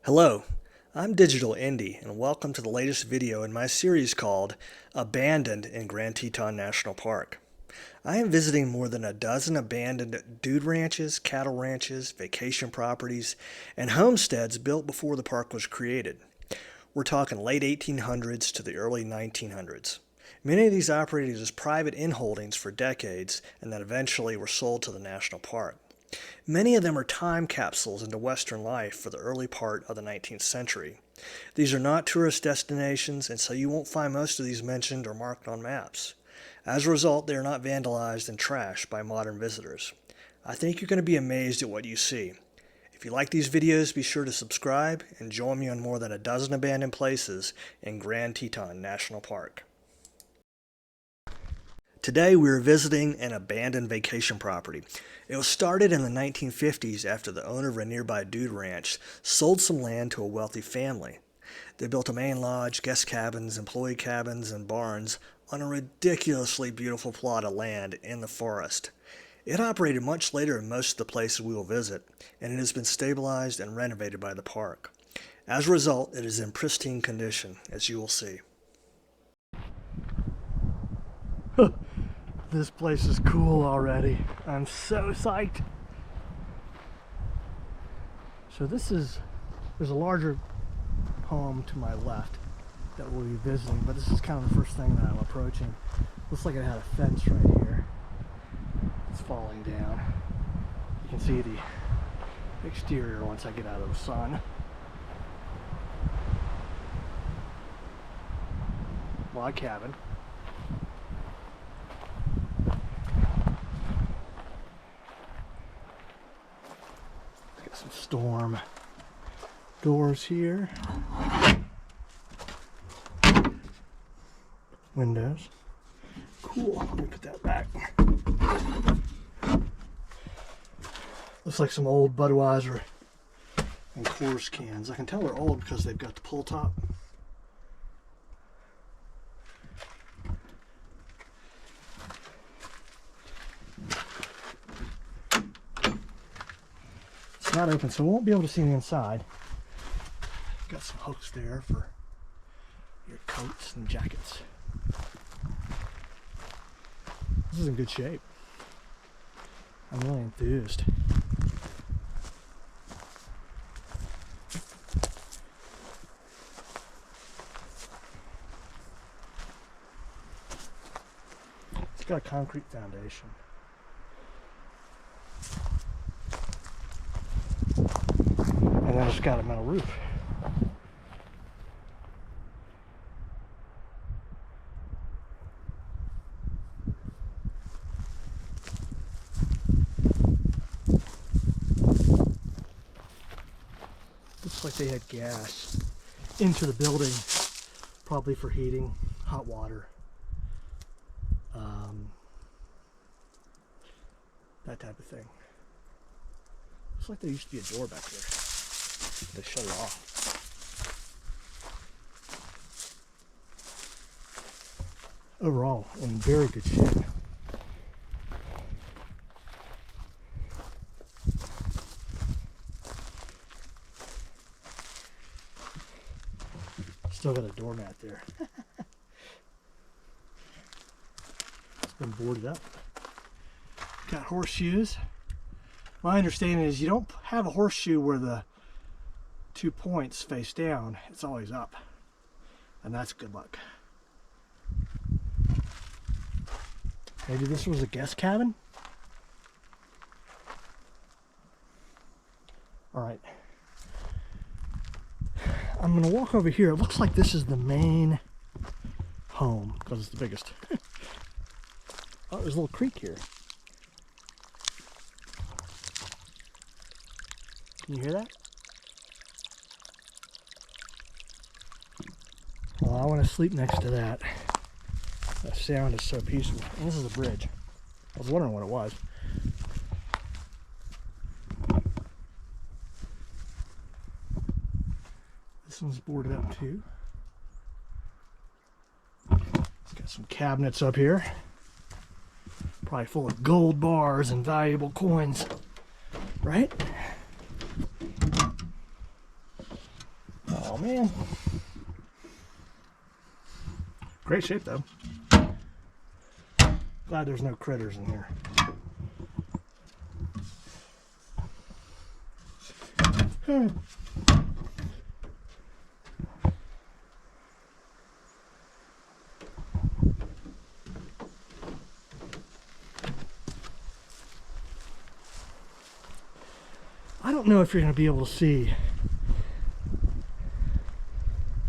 Hello, I'm Digital Indie, and welcome to the latest video in my series called Abandoned in Grand Teton National Park. I am visiting more than a dozen abandoned dude ranches, cattle ranches, vacation properties, and homesteads built before the park was created. We're talking late 1800s to the early 1900s. Many of these operated as private inholdings for decades and then eventually were sold to the national park. Many of them are time capsules into Western life for the early part of the 19th century. These are not tourist destinations, and so you won't find most of these mentioned or marked on maps. As a result, they are not vandalized and trashed by modern visitors. I think you're going to be amazed at what you see. If you like these videos, be sure to subscribe and join me on more than a dozen abandoned places in Grand Teton National Park. Today we are visiting an abandoned vacation property. It was started in the 1950s after the owner of a nearby dude ranch sold some land to a wealthy family. They built a main lodge, guest cabins, employee cabins, and barns on a ridiculously beautiful plot of land in the forest. It operated much later than most of the places we will visit, and it has been stabilized and renovated by the park. As a result, it is in pristine condition, as you will see. This place is cool already. I'm so psyched. So there's a larger home to my left that we'll be visiting, but this is kind of the first thing that I'm approaching. Looks like it had a fence right here. It's falling down. You can see the exterior once I get out of the sun. Log cabin. Some storm doors here, windows. Cool. Let me put that back. Looks like some old Budweiser and Coors cans. I can tell they're old because they've got the pull top. Not open, so we won't be able to see the inside. Got some hooks there for your coats and jackets. This is in good shape. I'm really enthused. It's got a concrete foundation. And then it's got a metal roof. Looks like they had gas into the building, probably for heating, hot water, that type of thing. Looks like there used to be a door back there. They shut it off. Overall, in very good shape. Still got a doormat there. It's been boarded up. Got horseshoes. My understanding is you don't have a horseshoe where the 2 points face down. It's always up, and that's good luck. Maybe this was a guest cabin. All right, I'm gonna walk over here. It looks like this is the main home because it's the biggest. Oh, there's a little creek here. Can you hear that? Well, I want to sleep next to that. That sound is so peaceful. And this is a bridge. I was wondering what it was. This one's boarded up too. It's got some cabinets up here. Probably full of gold bars and valuable coins. Right? Oh man. Great shape though. Glad there's no critters in here. I don't know if you're going to be able to see,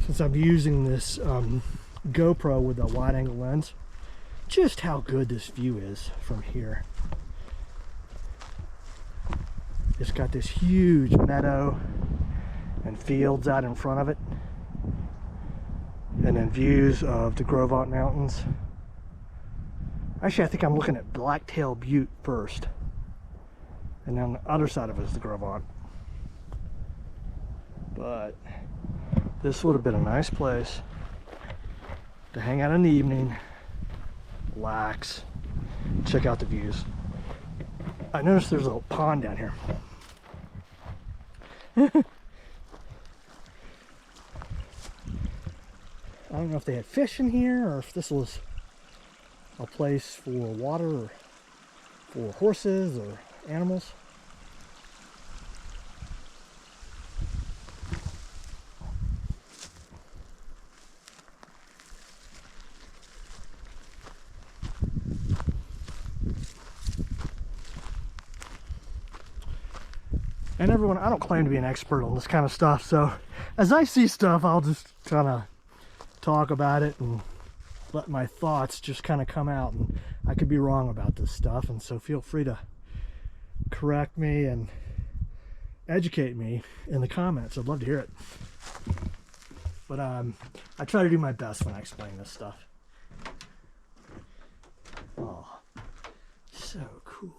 since I'm using this GoPro with a wide angle lens, just how good this view is from here. It's got this huge meadow and fields out in front of it, and then views of the Gros Ventre Mountains. Actually, I think I'm looking at Blacktail Butte first, and then on the other side of it is the Gros Ventre. But this would have been a nice place to hang out in the evening, relax, check out the views. I noticed there's a little pond down here. I don't know if they had fish in here or if this was a place for water or for horses or animals. And everyone, I don't claim to be an expert on this kind of stuff, so as I see stuff, I'll just kind of talk about it and let my thoughts just kind of come out. And I could be wrong about this stuff, and so feel free to correct me and educate me in the comments. I'd love to hear it. But I try to do my best when I explain this stuff. Oh, so cool.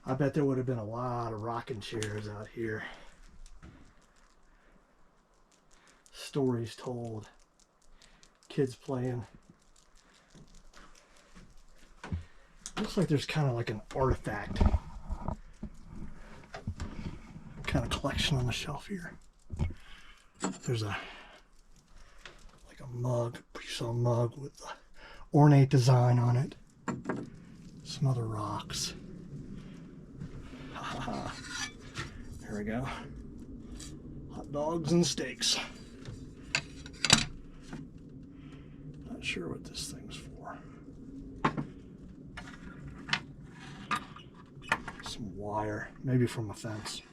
I bet there would have been a lot of rocking chairs out here. Stories told. Kids playing. Looks like there's kind of like an artifact kind of collection on the shelf here. There's a like a mug, pre-saw mug with the ornate design on it. Some other rocks. There we go. Hot dogs and steaks. Not sure what this thing's for. Some wire, maybe from a fence.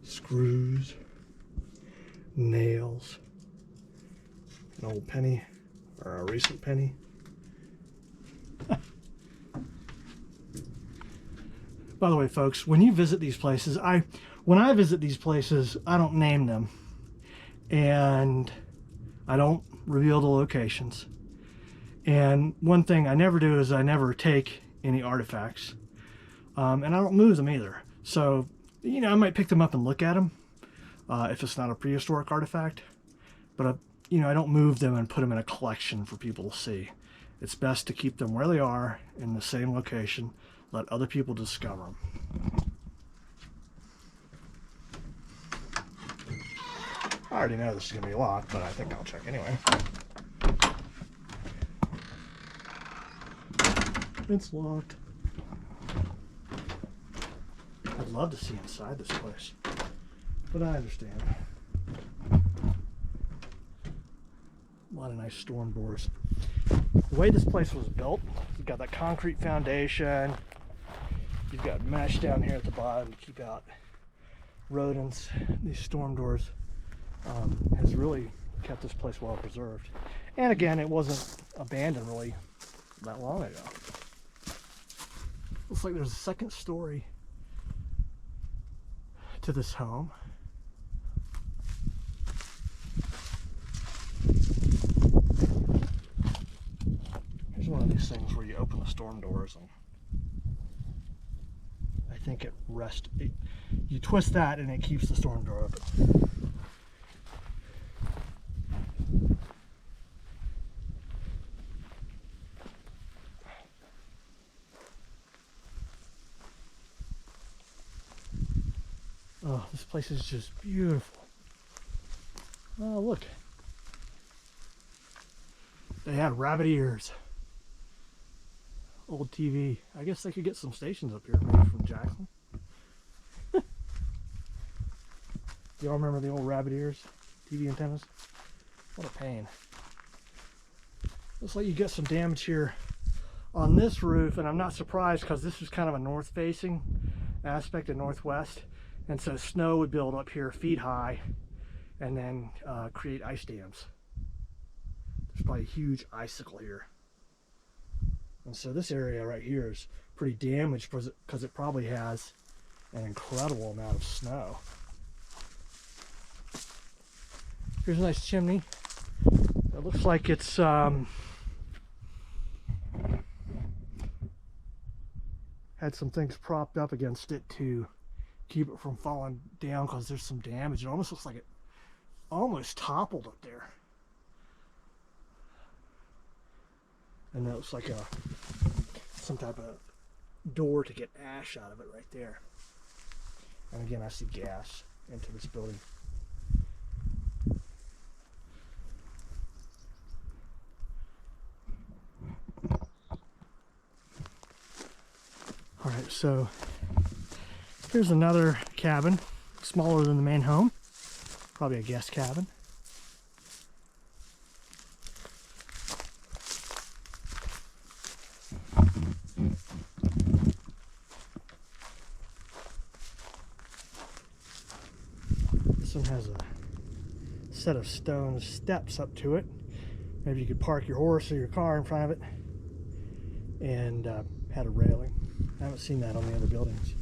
Screws, nails, an old penny, or a recent penny. By the way, folks, when you visit these places, when I visit these places, I don't name them, and I don't reveal the locations. And one thing I never do is I never take any artifacts, and I don't move them either. So, you know, I might pick them up and look at them if it's not a prehistoric artifact, but you know, I don't move them and put them in a collection for people to see. It's best to keep them where they are in the same location. Let other people discover them. I already know this is going to be locked, but I think I'll check anyway. It's locked. I'd love to see inside this place, but I understand. A lot of nice storm doors. The way this place was built, you've got that concrete foundation. You've got mesh down here at the bottom to keep out rodents. These storm doors has really kept this place well preserved. And again, it wasn't abandoned really that long ago. Looks like there's a second story to this home. Here's one of these things where you open the storm doors and I think you twist that and it keeps the storm door open. Oh, this place is just beautiful. Oh, look. They had rabbit ears. Old TV. I guess they could get some stations up here, maybe from Jackson. Y'all remember the old rabbit ears? TV antennas? What a pain. Looks like you get some damage here on this roof, and I'm not surprised because this is kind of a north-facing aspect of northwest, and so snow would build up here feet high and then create ice dams. There's probably a huge icicle here. And so this area right here is pretty damaged because it probably has an incredible amount of snow. Here's a nice chimney. It looks like it's had some things propped up against it to keep it from falling down because there's some damage. It almost looks like it almost toppled up there. And that looks like some type of door to get ash out of it right there. And again, I see gas into this building. All right, so here's another cabin, smaller than the main home, probably a guest cabin. This one has a set of stone steps up to it. Maybe you could park your horse or your car in front of it, and had a railing. I haven't seen that on the other buildings.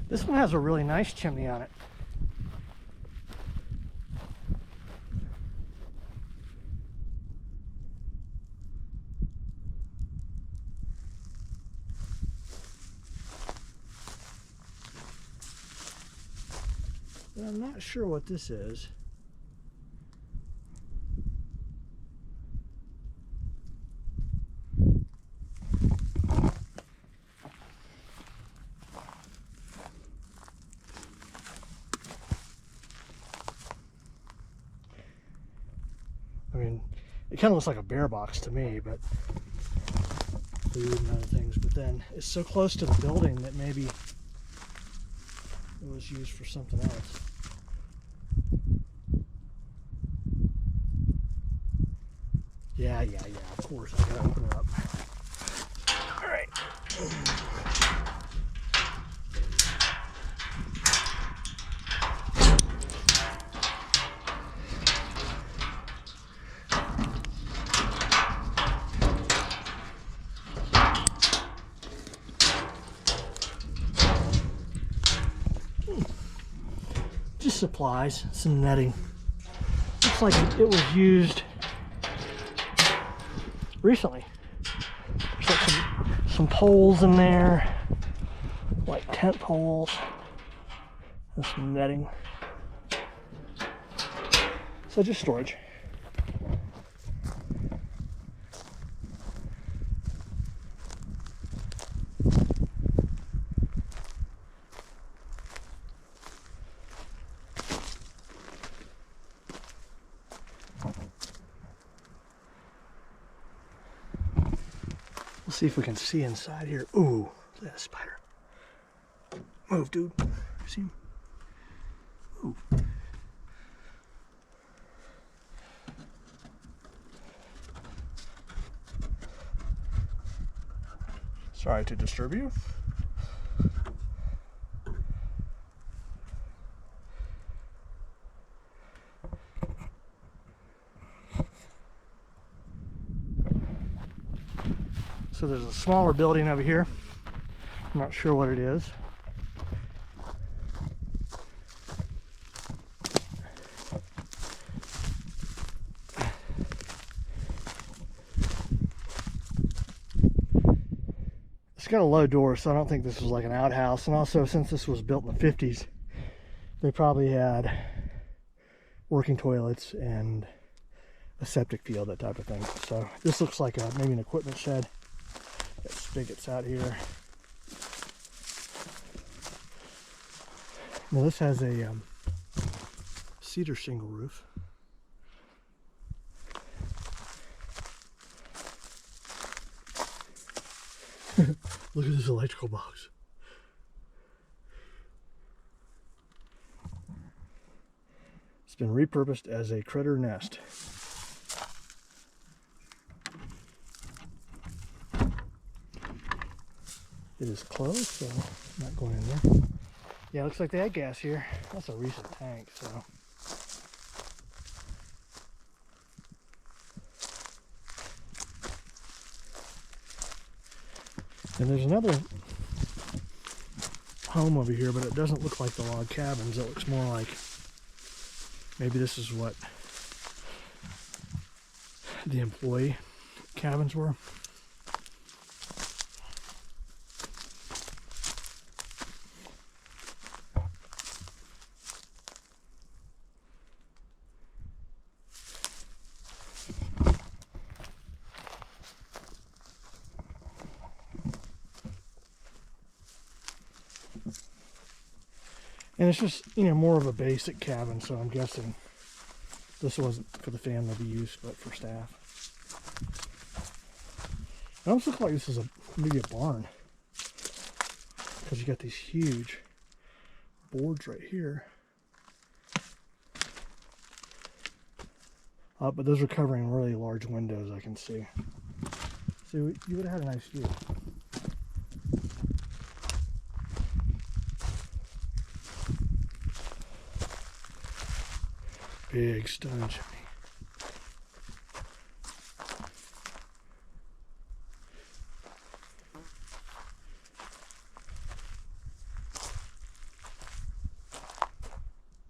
This one has a really nice chimney on it. But I'm not sure what this is. I mean, it kind of looks like a bear box to me, but food and other things. But then it's so close to the building that maybe it was used for something else. Yeah, of course. I gotta open it up. All right. Just supplies, some netting. Looks like it was used recently. There's like some poles in there, like tent poles, and some netting. So just storage. We'll see if we can see inside here. Ooh, look at that spider. Move, dude. See him? Ooh. Sorry to disturb you. So there's a smaller building over here. I'm not sure what it is. got a low door, so I don't think this was like an outhouse. And also, since this was built in the 50s, they probably had working toilets and a septic field, that type of thing. So this looks like maybe an equipment shed. Got spigots out here. Now this has a cedar shingle roof. Look at this electrical box. It's been repurposed as a critter nest. It is closed, so I'm not going in there. Yeah, looks like they had gas here. That's a recent tank, so. And there's another home over here, but it doesn't look like the log cabins. It looks more like maybe this is what the employee cabins were. And it's just, you know, more of a basic cabin, so I'm guessing this wasn't for the family to use, but for staff. It almost looks like this is maybe a barn, because you got these huge boards right here. But those are covering really large windows, I can see. So you would have had a nice view. Big stone chimney.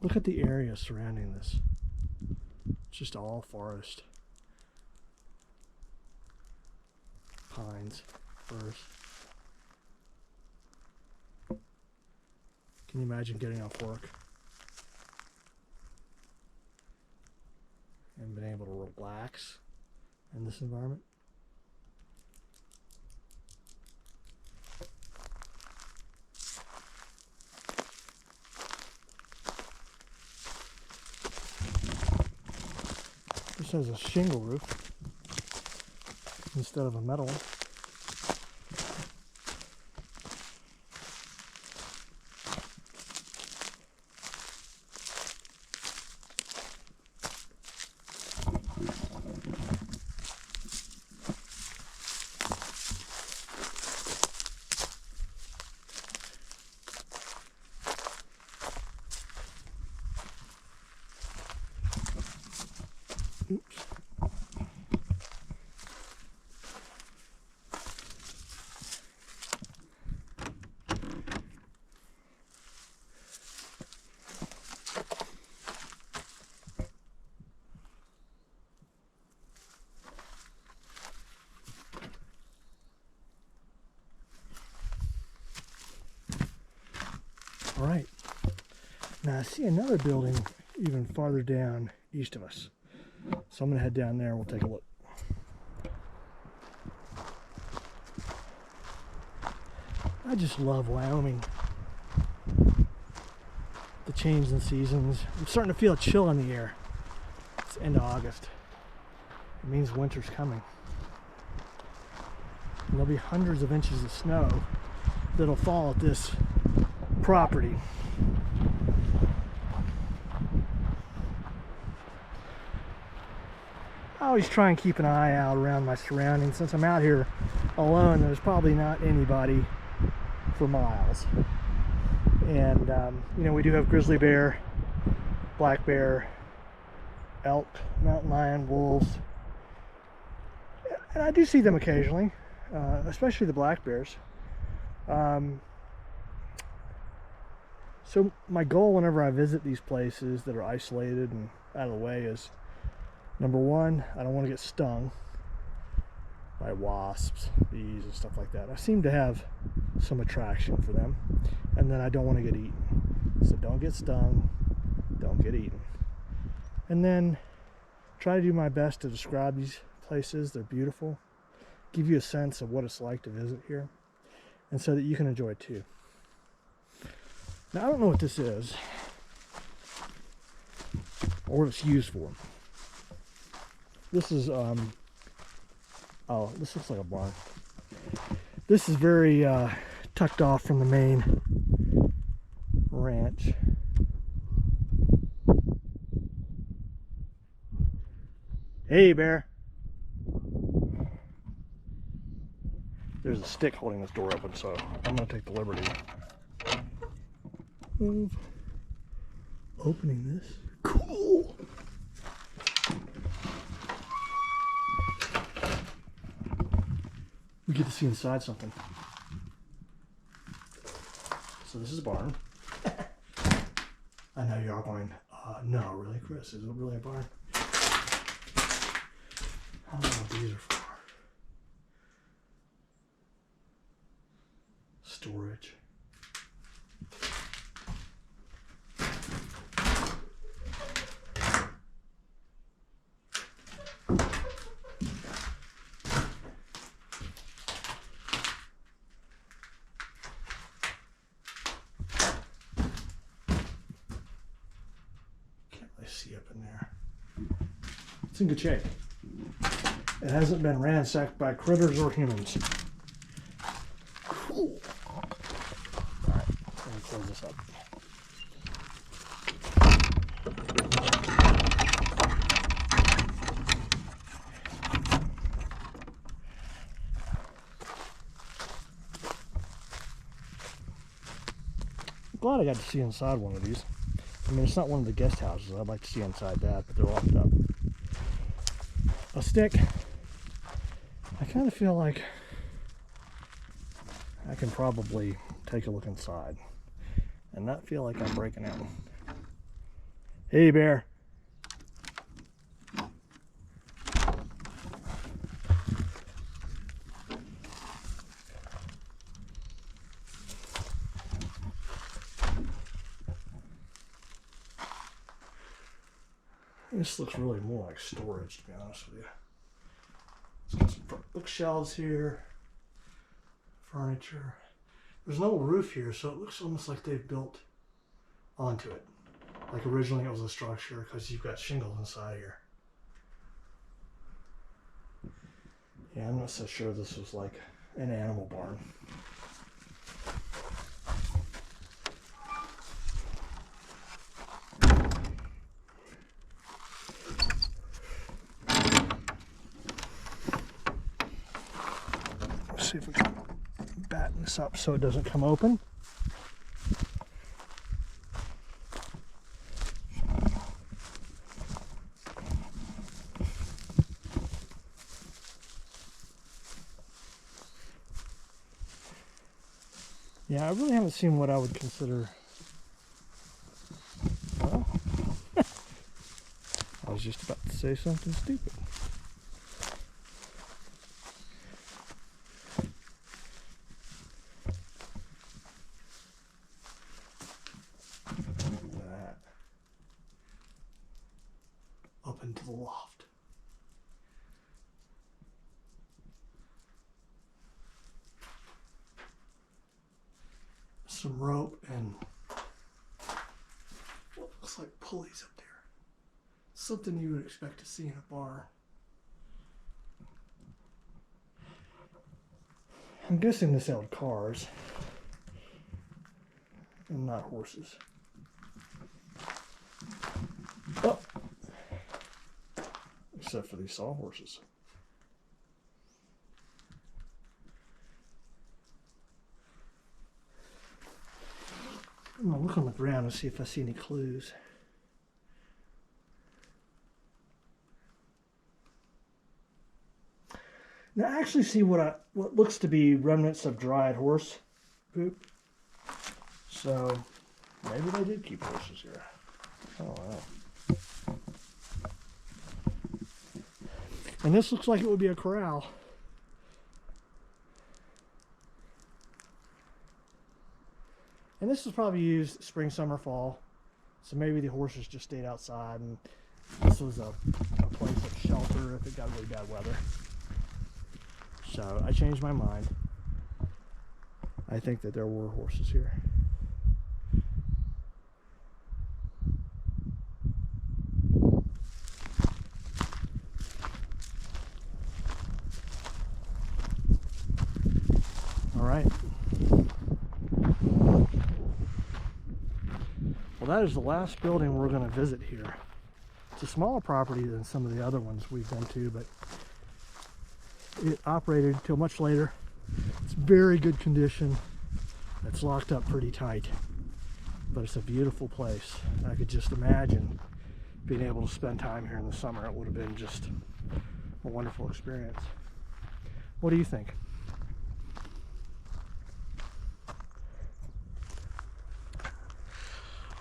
Look at the area surrounding this. It's just all forest. Pines, firs. Can you imagine getting off work and being able to relax in this environment? This has a shingle roof instead of a metal one. Oops. All right. Now I see another building even farther down east of us. So I'm going to head down there and we'll take a look. I just love Wyoming. The change in seasons. I'm starting to feel a chill in the air. It's end of August. It means winter's coming. And there'll be hundreds of inches of snow that'll fall at this property. I always try and keep an eye out around my surroundings. Since I'm out here alone, there's probably not anybody for miles. And you know, we do have grizzly bear, black bear, elk, mountain lion, wolves, and I do see them occasionally, especially the black bears. So my goal whenever I visit these places that are isolated and out of the way is, number one, I don't want to get stung by wasps, bees, and stuff like that. I seem to have some attraction for them. And then I don't want to get eaten. So don't get stung, don't get eaten. And then try to do my best to describe these places. They're beautiful. Give you a sense of what it's like to visit here, and so that you can enjoy it too. Now, I don't know what this is or what it's used for. This is oh, this looks like a barn. This is very tucked off from the main ranch. Hey, bear. There's a stick holding this door open, so I'm going to take the liberty of opening this. Cool. We get to see inside something. So this is a barn. I know you're all going, no, really, Chris? Is it really a barn? I don't know what these are for. Storage. Can't really see up in there. It's in good shape. It hasn't been ransacked by critters or humans. Cool. Alright, let me close this up. I'm glad I got to see inside one of these. I mean, it's not one of the guest houses. I'd like to see inside that, but they're locked up. A stick. I kind of feel like I can probably take a look inside and not feel like I'm breaking in. Hey, bear. This looks really more like storage, to be honest with you. It's got some bookshelves here, furniture. There's no roof here, so it looks almost like they've built onto it. Like originally it was a structure, because you've got shingles inside here. Yeah, I'm not so sure this was like an animal barn. See if we can batten this up so it doesn't come open. Yeah, I really haven't seen what I would consider, well, I was just about to say something stupid. Up into the loft. Some rope and what looks like pulleys up there. Something you would expect to see in a barn. I'm guessing this held cars and not horses. Oh. Except for these sawhorses. I'm gonna look on the ground and see if I see any clues. Now I actually see what looks to be remnants of dried horse poop. So maybe they did keep horses here. I don't know. And this looks like it would be a corral. And this was probably used spring, summer, fall. So maybe the horses just stayed outside, and this was a place of shelter if it got really bad weather. So I changed my mind. I think that there were horses here. All right. Well, that is the last building we're going to visit here. It's a smaller property than some of the other ones we've been to, but it operated until much later. It's very good condition. It's locked up pretty tight, but it's a beautiful place. I could just imagine being able to spend time here in the summer. It would have been just a wonderful experience. What do you think?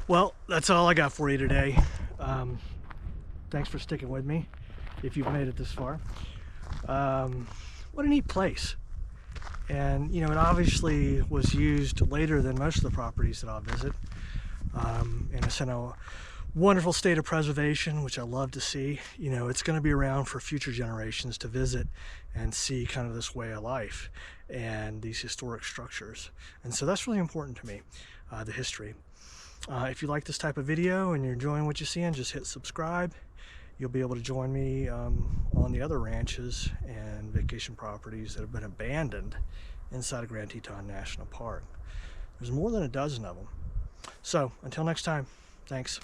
Well, that's all I got for you today. Thanks for sticking with me if you've made it this far. What a neat place. And, you know, it obviously was used later than most of the properties that I'll visit. And it's in a wonderful state of preservation, which I love to see. You know, it's going to be around for future generations to visit and see kind of this way of life and these historic structures. And so that's really important to me, the history. If you like this type of video and you're enjoying what you're seeing, just hit subscribe. You'll be able to join me on the other ranches and vacation properties that have been abandoned inside of Grand Teton National Park. There's more than a dozen of them. So until next time, thanks.